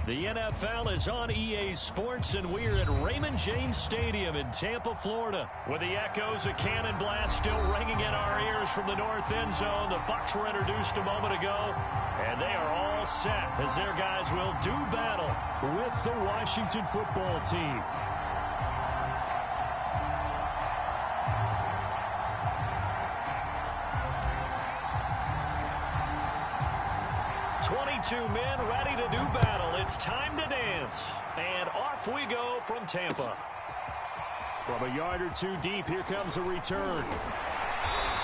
The NFL is on EA Sports, and we're at Raymond James Stadium in Tampa, Florida. With the echoes of Cannon Blast still ringing in our ears from the north end zone. The Bucs were introduced a moment ago, and they are all set as their guys will do battle with the Washington football team. Two men ready to do battle. It's time to dance. And off we go from Tampa. From a yard or two deep, here comes a return.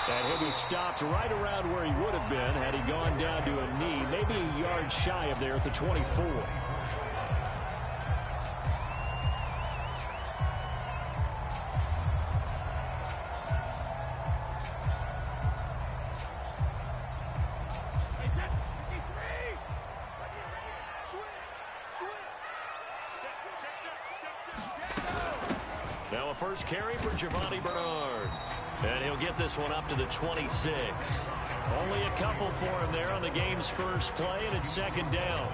And he'll be stopped right around where he would have been had he gone down to a knee, maybe a yard shy of there at the 24. Now a first carry for Giovani Bernard. And he'll get this one up to the 26. Only a couple for him there on the game's first play, and it's second down.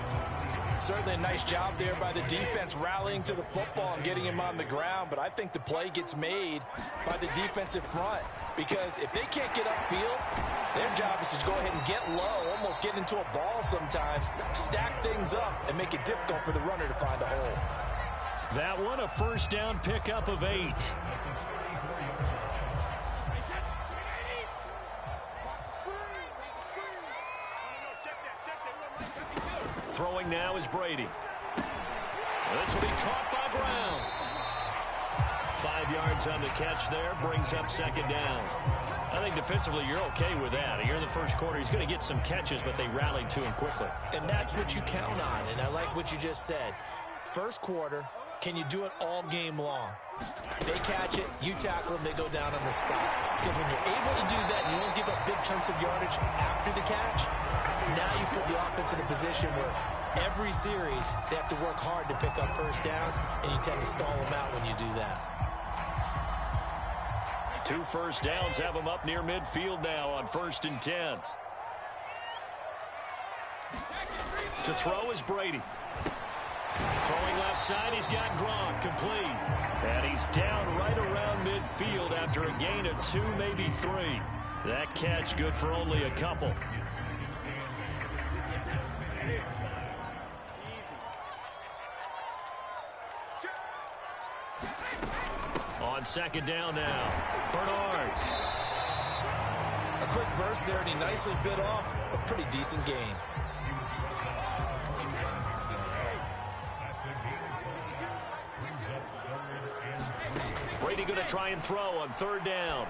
Certainly a nice job there by the defense rallying to the football and getting him on the ground. But I think the play gets made by the defensive front, because if they can't get upfield, their job is to go ahead and get low, almost get into a ball sometimes, stack things up, and make it difficult for the runner to find a hole. That one, a first down pickup of 8. Throwing now is Brady. This will be caught by Brown. 5 yards on the catch there, brings up second down. I think defensively you're okay with that. Here in the first quarter, he's going to get some catches, but they rallied to him quickly. And that's what you count on, and I like what you just said. First quarter, can you do it all game long? They catch it, you tackle them, they go down on the spot. Because when you're able to do that and you don't give up big chunks of yardage after the catch, now you put the offense in a position where every series they have to work hard to pick up first downs, and you tend to stall them out when you do that. 2 first downs have them up near midfield now on 1st and 10. To throw is Brady. Throwing left side, he's got Gronk, complete. And he's down right around midfield after a gain of 2, maybe 3. That catch good for only a couple. On second down now, Bernard. A quick burst there, and he nicely bit off a pretty decent gain. Brady going to try and throw on 3rd down.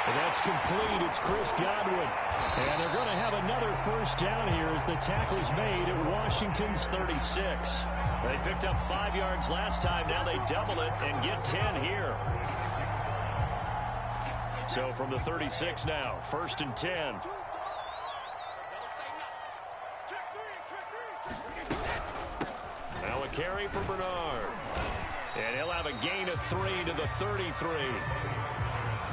And that's complete. It's Chris Godwin. And they're going to have another first down here as the tackle's made at Washington's 36. They picked up 5 yards last time. Now they double it and get 10 here. So from the 36 now, 1st and 10. Now a carry for Bernard. And he'll have a gain of 3 to the 33.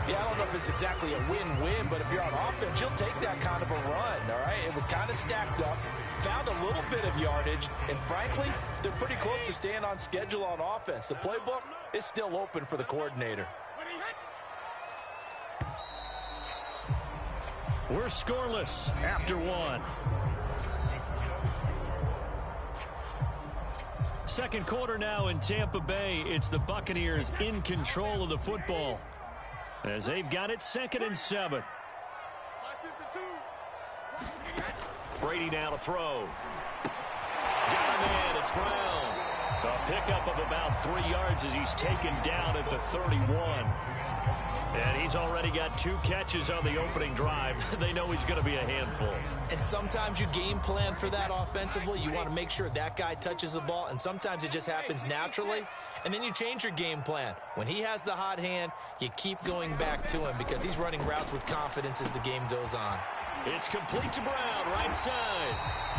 Yeah, I don't know if it's exactly a win-win, but if you're on offense, you'll take that kind of a run, all right? It was kind of stacked up, found a little bit of yardage, and frankly, they're pretty close to staying on schedule on offense. The playbook is still open for the coordinator. We're scoreless after 1. Second quarter now in Tampa Bay. It's the Buccaneers in control of the football as they've got it 2nd and 7. Brady now to throw. Got a man. It's Brown. A pickup of about 3 yards as he's taken down at the 31. And he's already got 2 catches on the opening drive. They know he's going to be a handful. And sometimes you game plan for that offensively. You want to make sure that guy touches the ball, and sometimes it just happens naturally. And then you change your game plan. When he has the hot hand, you keep going back to him because he's running routes with confidence as the game goes on. It's complete to Brown, right side.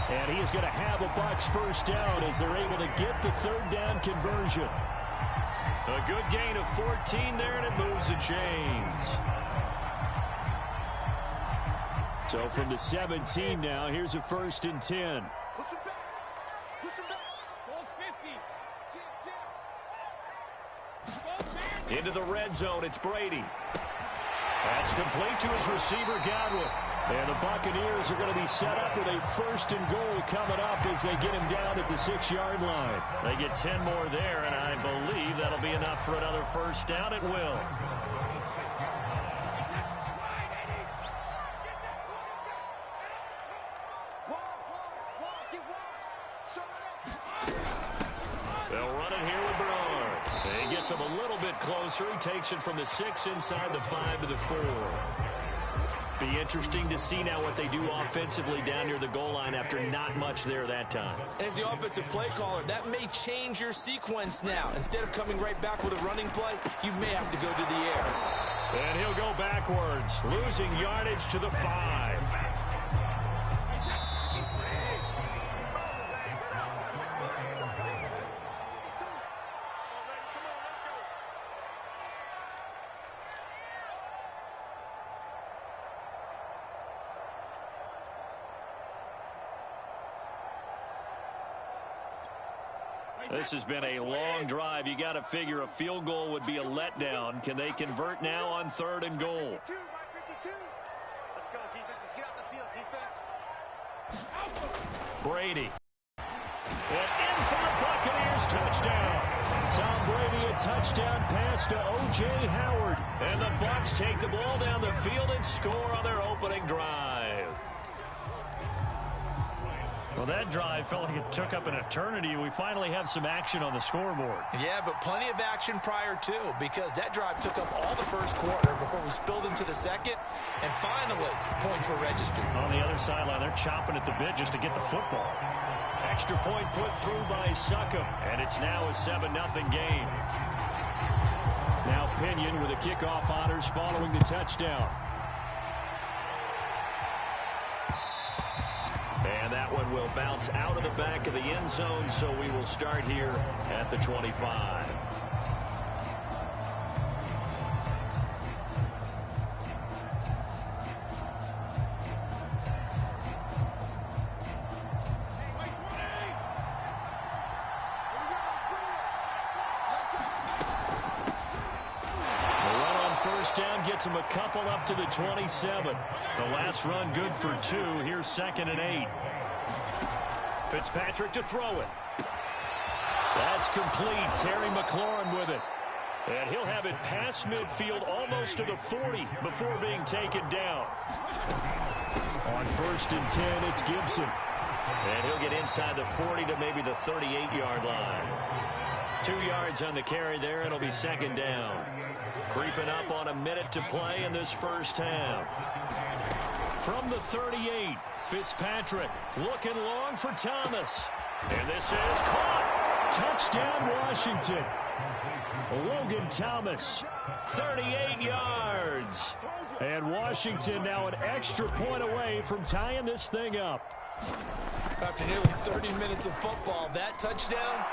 And he is going to have a Bucs first down as they're able to get the 3rd down conversion. A good gain of 14 there, and it moves the chains. So from the 17 now, here's a 1st and 10. Into the red zone, it's Brady. That's complete to his receiver, Godwin. And the Buccaneers are going to be set up with a 1st and goal coming up as they get him down at the 6-yard line. They get 10 more there, and I believe that'll be enough for another first down. It will. They'll run it here with Bernard. He gets him a little bit closer. He takes it from the 6 inside the 5 to the 4. Be interesting to see now what they do offensively down near the goal line after not much there that time. As the offensive play caller, that may change your sequence now. Instead of coming right back with a running play, you may have to go to the air. And he'll go backwards, losing yardage to the 5. This has been a long drive. You got to figure a field goal would be a letdown. Can they convert now on 3rd and goal? Let's go, defense. Let's get out the field, defense. Brady. And in for the Buccaneers, touchdown. Tom Brady, a touchdown pass to O.J. Howard. And the Bucs take the ball down the field and score on their opening drive. Well, that drive felt like it took up an eternity. We finally have some action on the scoreboard. Yeah, but plenty of action prior to, because that drive took up all the first quarter before we spilled into the second, and finally, points were registered. On the other sideline, they're chomping at the bit just to get the football. Extra point put through by Succop, and it's now a 7-0 game. Now Pinion with the kickoff honors following the touchdown. And that one will bounce out of the back of the end zone, so we will start here at the 25. Gets him a couple up to the 27. The last run good for 2. Here's 2nd and 8. Fitzpatrick to throw it. That's complete. Terry McLaurin with it. And he'll have it past midfield almost to the 40 before being taken down. On 1st and 10, it's Gibson. And he'll get inside the 40 to maybe the 38-yard line. 2 yards on the carry there. It'll be 2nd down. Creeping up on a minute to play in this first half. From the 38, Fitzpatrick looking long for Thomas. And this is caught. Touchdown, Washington. Logan Thomas, 38 yards. And Washington now an extra point away from tying this thing up. After nearly 30 minutes of football, that touchdown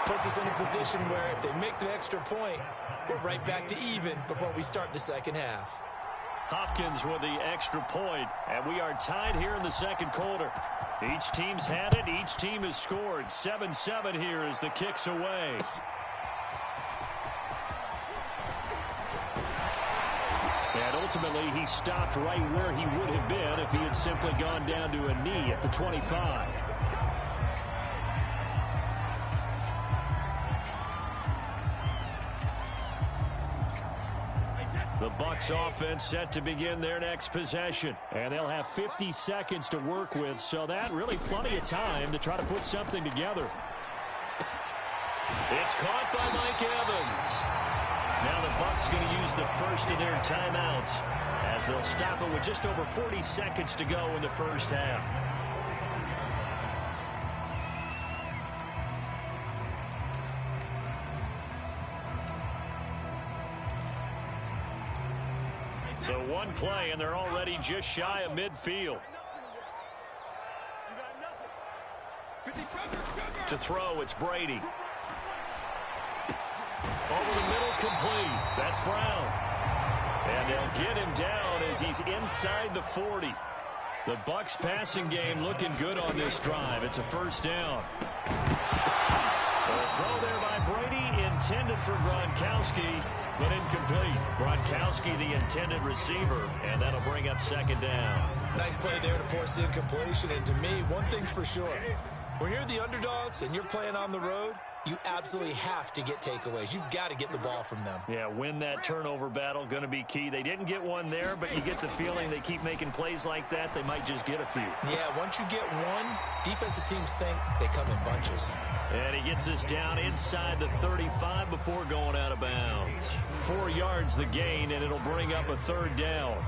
puts us in a position where if they make the extra point, we're right back to even before we start the second half. Hopkins with the extra point, and we are tied here in the second quarter. Each team's had it. Each team has scored. 7-7 here as the kick's away. And ultimately, he stopped right where he would have been if he had simply gone down to a knee at the 25. The Bucs offense set to begin their next possession. And they'll have 50 seconds to work with, so that really plenty of time to try to put something together. It's caught by Mike Evans. Now the Bucs going to use the first of their timeouts as they'll stop it with just over 40 seconds to go in the first half. So one play, and they're already just shy of midfield. To throw, it's Brady. Over the middle, complete. That's Brown. And they'll get him down as he's inside the 40. The Bucs passing game looking good on this drive. It's a first down. The throw there by Brady, intended for Gronkowski, but incomplete. Gronkowski, the intended receiver, and that'll bring up second down. Nice play there to force the incompletion, and to me, one thing's for sure. When you're the underdogs and you're playing on the road, you absolutely have to get takeaways. You've got to get the ball from them. Yeah, win that turnover battle, going to be key. They didn't get one there, but you get the feeling they keep making plays like that, they might just get a few. Yeah, once you get one, defensive teams think they come in bunches. And he gets us down inside the 35 before going out of bounds. 4 yards the gain, and it'll bring up a third down.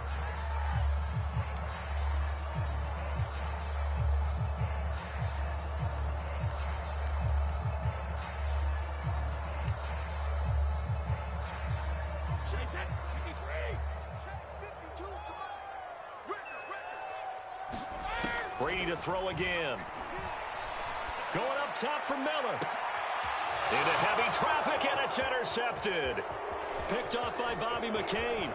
Brady to throw again. Going up top for Miller. Into heavy traffic, and it's intercepted. Picked off by Bobby McCain.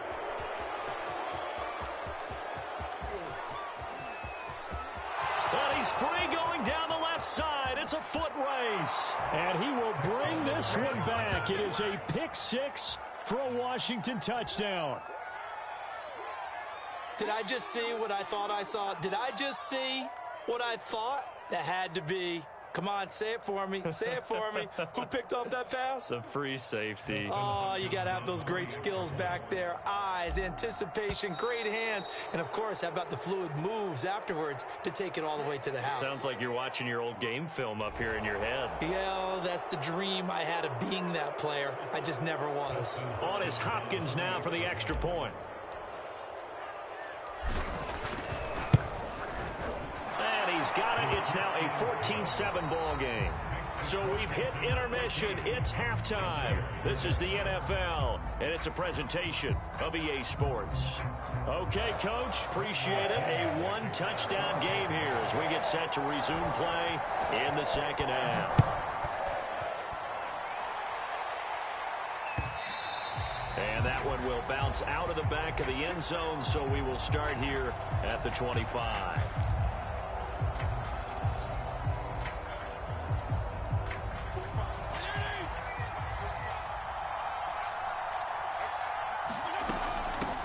And he's free going down the left side. It's a foot race. And he will bring this one back. It is a pick six for a Washington touchdown. Did I just see what I thought I saw? Did I just see what I thought? That had to be. Come on, say it for me. Say it for me. Who picked up that pass? The free safety. Oh, you got to have those great skills back there. Eyes, anticipation, great hands. And, of course, how about the fluid moves afterwards to take it all the way to the house? Sounds like you're watching your old game film up here in your head. Yeah, that's the dream I had of being that player. I just never was. On is Hopkins now for the extra point. And he's got it. It's now a 14-7 ball game. So we've hit intermission. It's halftime. This is the NFL, and it's a presentation of EA Sports. Okay, Coach, appreciate it. A one-touchdown game here as we get set to resume play in the second half. And that one will bounce out of the back of the end zone, so we will start here at the 25.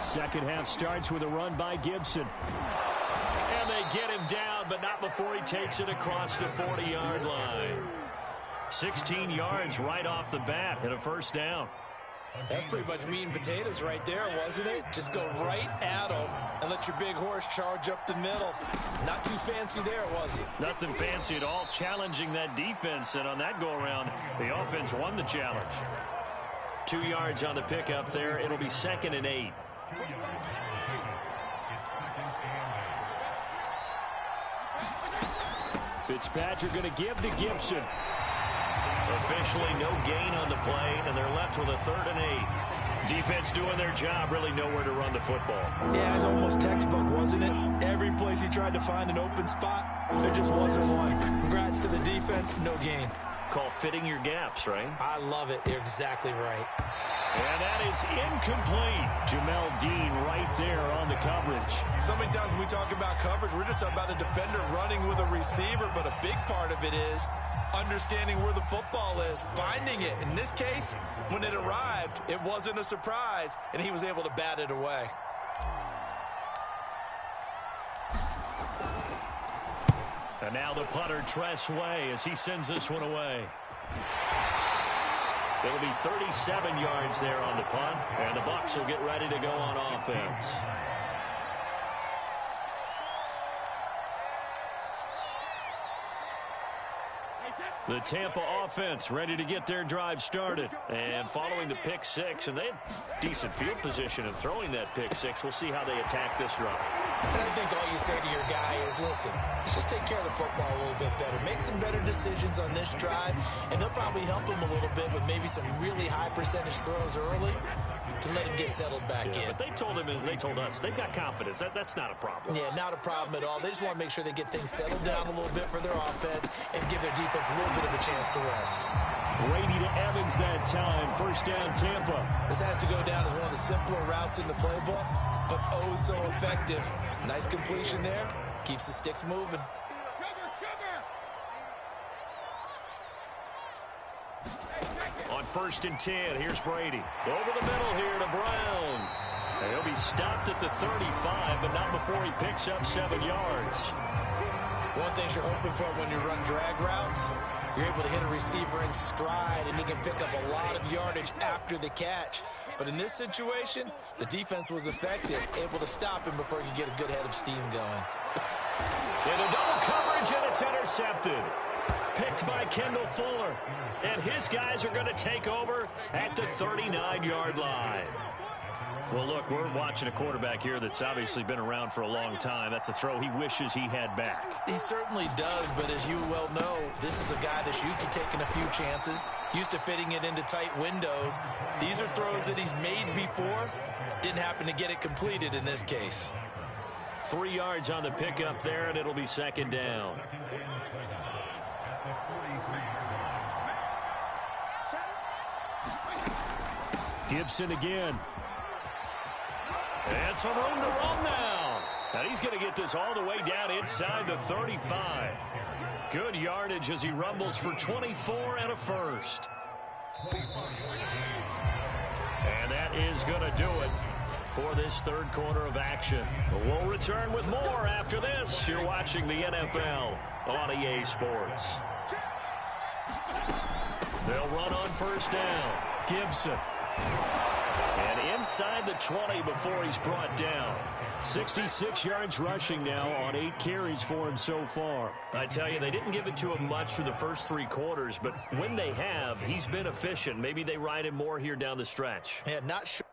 Second half starts with a run by Gibson. And they get him down, but not before he takes it across the 40-yard line. 16 yards right off the bat and a first down. That's pretty much meat and potatoes right there, wasn't it? Just go right at them and let your big horse charge up the middle. Not too fancy there, was it? Nothing fancy at all, challenging that defense. And on that go-around, the offense won the challenge. 2 yards on the pickup there. It'll be 2nd and 8. Fitzpatrick going to give to Gibson. Officially no gain on the play, and they're left with a 3rd and 8. Defense doing their job, really nowhere to run the football. Yeah, it was almost textbook, wasn't it? Every place he tried to find an open spot, there just wasn't one. Congrats to the defense, no gain. Call fitting your gaps, right? I love it. You're exactly right. And that is incomplete. Jamel Dean right there on the coverage. So many times when we talk about coverage, we're just about a defender running with a receiver, but a big part of it is understanding where the football is, finding it. In this case, when it arrived, it wasn't a surprise, and he was able to bat it away. And now the punter, Tress Way, as he sends this one away. It'll be 37 yards there on the punt, and the Bucs will get ready to go on offense. The Tampa offense ready to get their drive started. And following the pick six, and they had decent field position in throwing that pick six. We'll see how they attack this drive. And I think all you say to your guy is, listen, let's just take care of the football a little bit better. Make some better decisions on this drive, and they'll probably help him a little bit with maybe some really high percentage throws early to let him get settled back in. But they told him, and they told us, they've got confidence. That's not a problem. Yeah, not a problem at all. They just want to make sure they get things settled down a little bit for their offense and give their defense a little bit of a chance to rest. Brady to Evans that time. First down, Tampa. This has to go down as one of the simpler routes in the playbook, but oh so effective. Nice completion there. Keeps the sticks moving. 1st and 10. Here's Brady. Over the middle here to Brown. And he'll be stopped at the 35, but not before he picks up 7 yards. One thing you're hoping for when you run drag routes, you're able to hit a receiver in stride, and he can pick up a lot of yardage after the catch. But in this situation, the defense was effective, able to stop him before he could get a good head of steam going. Into double coverage, and it's intercepted. Picked by Kendall Fuller. And his guys are going to take over at the 39-yard line. Well, look, we're watching a quarterback here that's obviously been around for a long time. That's a throw he wishes he had back. He certainly does, but as you well know, this is a guy that's used to taking a few chances, used to fitting it into tight windows. These are throws that he's made before. Didn't happen to get it completed in this case. 3 yards on the pickup there, and it'll be 2nd down. Gibson again. And some room to run now. And he's going to get this all the way down inside the 35. Good yardage as he rumbles for 24 and a first. And that is going to do it for this 3rd quarter of action. We'll return with more after this. You're watching the NFL on EA Sports. They'll run on 1st down. Gibson. And inside the 20 before he's brought down. 66 yards rushing now on 8 carries for him so far. I tell you, they didn't give it to him much for the first 3 quarters, but when they have, he's been efficient. Maybe they ride him more here down the stretch. Yeah, not sure.